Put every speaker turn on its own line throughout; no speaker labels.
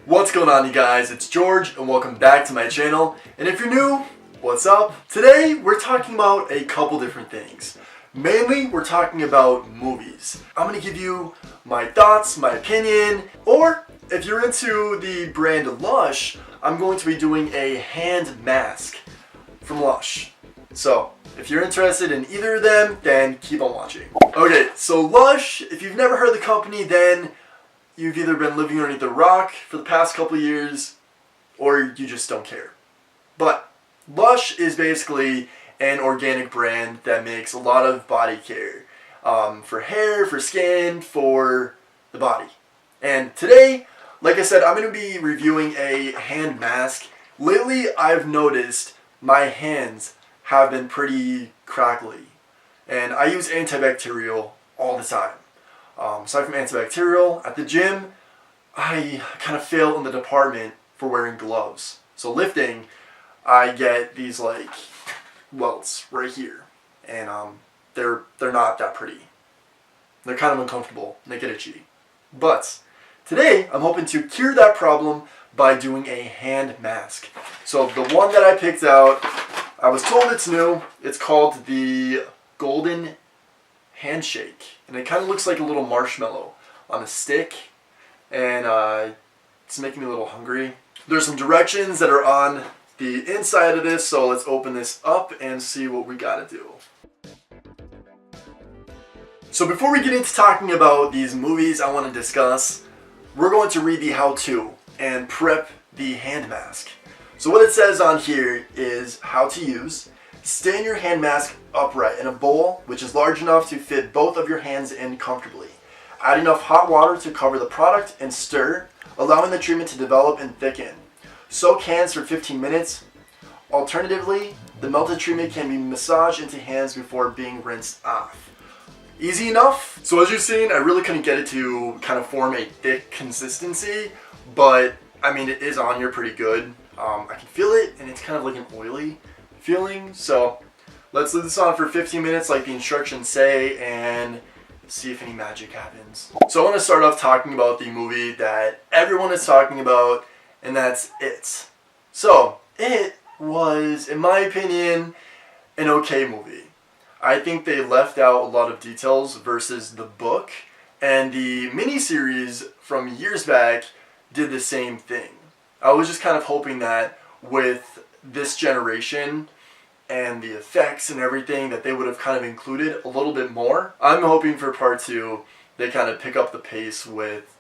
What's going on, you guys? It's George and welcome back to my channel. And if you're new, what's up? Today we're talking about a couple different things. Mainly we're talking about movies. I'm going to give you my thoughts, my opinion, or if you're into the brand LUSH, I'm going to be doing a hand mask from LUSH. So if you're interested in either of them, then keep on watching. Okay, so LUSH, if you've never heard of the company, then you've either been living underneath a rock for the past couple of years, or you just don't care. But LUSH is basically an organic brand that makes a lot of body care. For hair, for skin, for the body. And today, like I said, I'm going to be reviewing a hand mask. Lately, I've noticed my hands have been pretty crackly. And I use antibacterial all the time. Aside from antibacterial, at the gym, I kind of fail in the department for wearing gloves. So lifting, I get these like welts right here, and they're not that pretty. They're kind of uncomfortable and they get itchy. But today, I'm hoping to cure that problem by doing a hand mask. So the one that I picked out, I was told it's new. It's called the Golden Handshake, and it kind of looks like a little marshmallow on a stick, and it's making me a little hungry. There's some directions that are on the inside of this, so let's open this up and see what we gotta do. So before we get into talking about these movies I want to discuss, we're going to read the how-to and prep the hand mask. So what it says on here is how to use. Stand your hand mask upright in a bowl which is large enough to fit both of your hands in comfortably. Add enough hot water to cover the product and stir, allowing the treatment to develop and thicken. Soak hands for 15 minutes. Alternatively, the melted treatment can be massaged into hands before being rinsed off. Easy enough? So as you've seen, I really couldn't get it to kind of form a thick consistency, but I mean it is on here pretty good. I can feel it, and it's kind of like an oily feeling. So let's leave this on for 15 minutes like the instructions say and see if any magic happens. So I want to start off talking about the movie that everyone is talking about, and that's It. So It was, in my opinion, an okay movie. I think they left out a lot of details versus the book, and the miniseries from years back did the same thing. I was just kind of hoping that with this generation and the effects and everything that they would have kind of included a little bit more. I'm hoping for part 2 they kind of pick up the pace with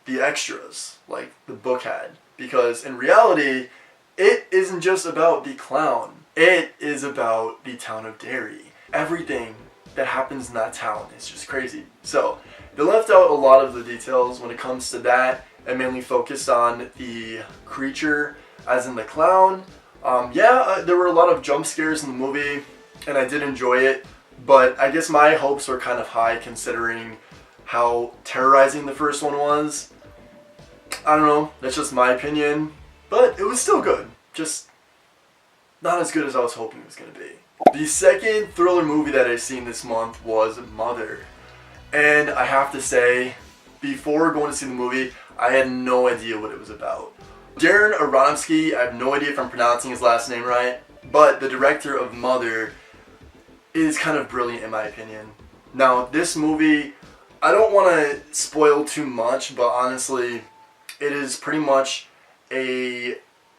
the extras like the book had, because in reality it isn't just about the clown. It is about the town of Derry. Everything that happens in that town is just crazy. So they left out a lot of the details when it comes to that, and mainly focused on the creature, as in the clown. There were a lot of jump scares in the movie, and I did enjoy it, but I guess my hopes were kind of high considering how terrorizing the first one was. I don't know, that's just my opinion, but it was still good. Just not as good as I was hoping it was going to be. The second thriller movie that I've seen this month was Mother. And I have to say, before going to see the movie, I had no idea what it was about. Darren Aronofsky, I have no idea if I'm pronouncing his last name right, but the director of Mother is kind of brilliant in my opinion. Now, this movie, I don't want to spoil too much, but honestly, it is pretty much a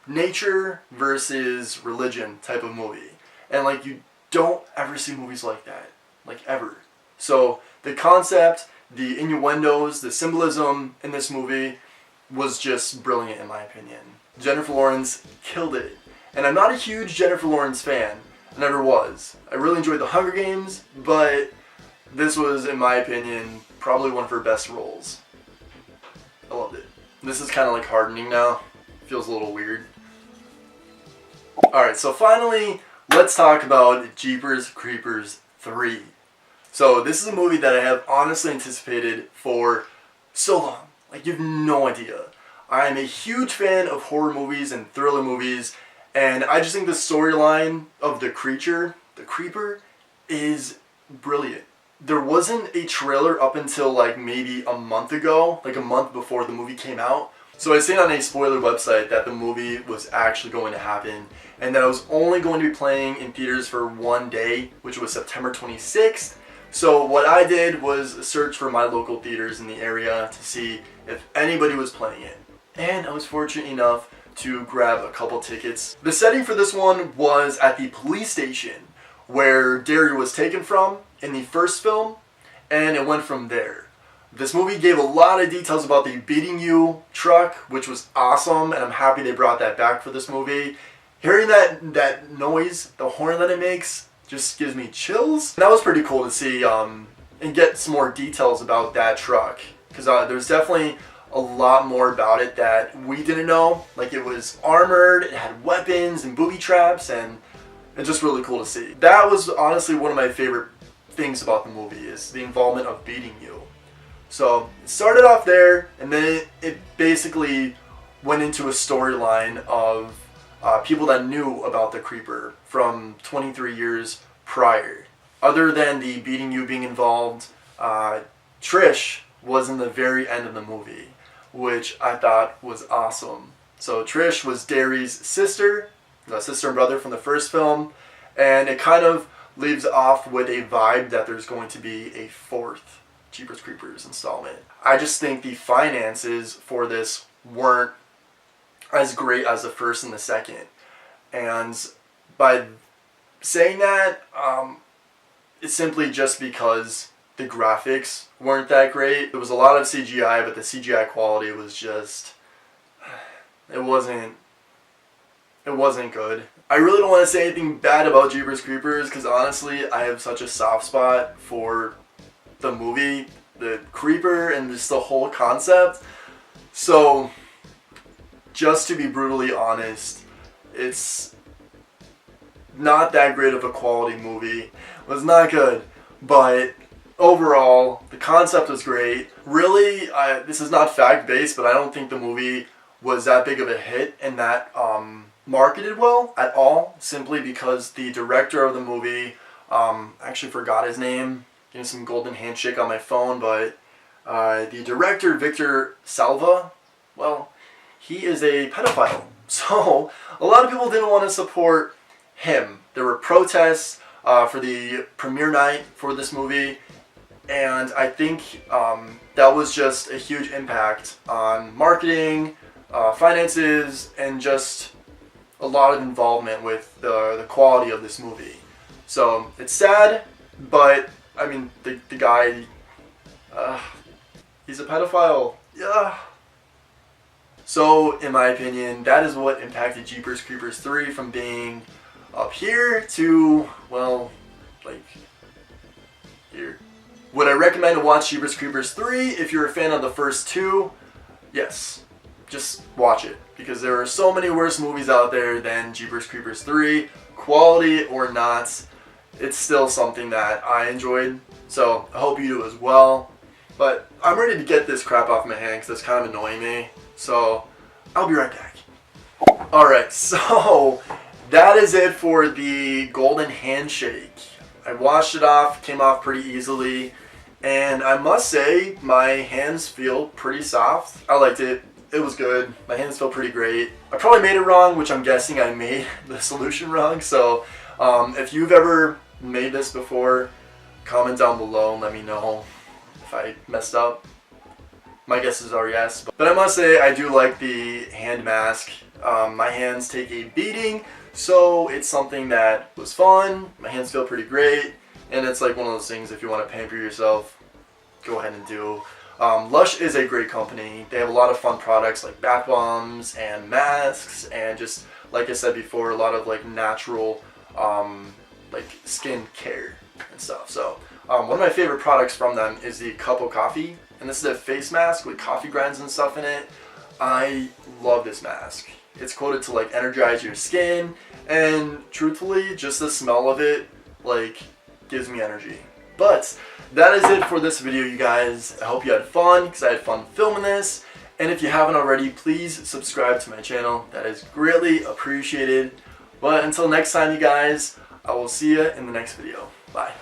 nature versus religion type of movie. And like, you don't ever see movies like that. Like, ever. So, the concept, the innuendos, the symbolism in this movie was just brilliant in my opinion. Jennifer Lawrence killed it. And I'm not a huge Jennifer Lawrence fan. I never was. I really enjoyed The Hunger Games, but this was, in my opinion, probably one of her best roles. I loved it. This is kind of like hardening now. Feels a little weird. Alright, so finally, let's talk about Jeepers Creepers 3. So this is a movie that I have honestly anticipated for so long. Like, you have no idea. I am a huge fan of horror movies and thriller movies, and I just think the storyline of the creature, the creeper, is brilliant. There wasn't a trailer up until like maybe a month ago, like a month before the movie came out. So I seen on a spoiler website that the movie was actually going to happen and that it was only going to be playing in theaters for one day, which was September 26th. So what I did was search for my local theaters in the area to see if anybody was playing it. And I was fortunate enough to grab a couple tickets. The setting for this one was at the police station where Derry was taken from in the first film, and it went from there. This movie gave a lot of details about the beating you truck, which was awesome, and I'm happy they brought that back for this movie. Hearing that noise, the horn that it makes, just gives me chills. And that was pretty cool to see and get some more details about that truck, because there's definitely a lot more about it that we didn't know. Like, it was armored, it had weapons and booby traps, and it's just really cool to see. That was honestly one of my favorite things about the movie, is the involvement of beating you. So it started off there, and then it basically went into a storyline of people that knew about the Creeper from 23 years prior. Other than the beating you being involved, Trish was in the very end of the movie, which I thought was awesome. So Trish was Derry's sister, the sister and brother from the first film, and it kind of leaves off with a vibe that there's going to be a fourth Jeepers Creepers installment. I just think the finances for this weren't as great as the first and the second. And by saying that, it's simply just because the graphics weren't that great. There was a lot of CGI, but the CGI quality was just, it wasn't good. I really don't want to say anything bad about Jeepers Creepers, because honestly, I have such a soft spot for the movie, the Creeper, and just the whole concept. So, just to be brutally honest, it's not that great of a quality movie. It was not good, but overall, the concept was great. Really, this is not fact-based, but I don't think the movie was that big of a hit and that marketed well at all, simply because the director of the movie, I actually forgot his name, getting some golden handshake on my phone, but the director, Victor Salva, well, he is a pedophile. So a lot of people didn't want to support him. There were protests for the premiere night for this movie, and I think that was just a huge impact on marketing, finances, and just a lot of involvement with the quality of this movie. So it's sad, but I mean, the guy, he's a pedophile. Yeah. So, in my opinion, that is what impacted Jeepers Creepers 3 from being up here to, well, like, here. Would I recommend to watch Jeepers Creepers 3 if you're a fan of the first two? Yes. Just watch it, because there are so many worse movies out there than Jeepers Creepers 3. Quality or not, it's still something that I enjoyed, so I hope you do as well. But I'm ready to get this crap off my hands because it's kind of annoying me, so I'll be right back. Alright, so that is it for the Golden Handshake. I washed it off, came off pretty easily, and I must say my hands feel pretty soft. I liked it. It was good. My hands feel pretty great. I probably made it wrong, which I'm guessing I made the solution wrong, so if you've ever made this before, comment down below and let me know if I messed up. My guesses are yes. But I must say, I do like the hand mask. My hands take a beating, so it's something that was fun. My hands feel pretty great, and it's like one of those things, if you want to pamper yourself, go ahead and do. LUSH is a great company. They have a lot of fun products like bath bombs and masks, and just, like I said before, a lot of like natural like skin care and stuff. So one of my favorite products from them is the cup of coffee, and this is a face mask with coffee grinds and stuff in it. I love this mask. It's quoted to like energize your skin, and truthfully, just the smell of it like gives me energy. But that is it for this video, you guys. I hope you had fun, because I had fun filming this. And if you haven't already, please subscribe to my channel. That is greatly appreciated. But until next time, you guys, I will see you in the next video. Bye.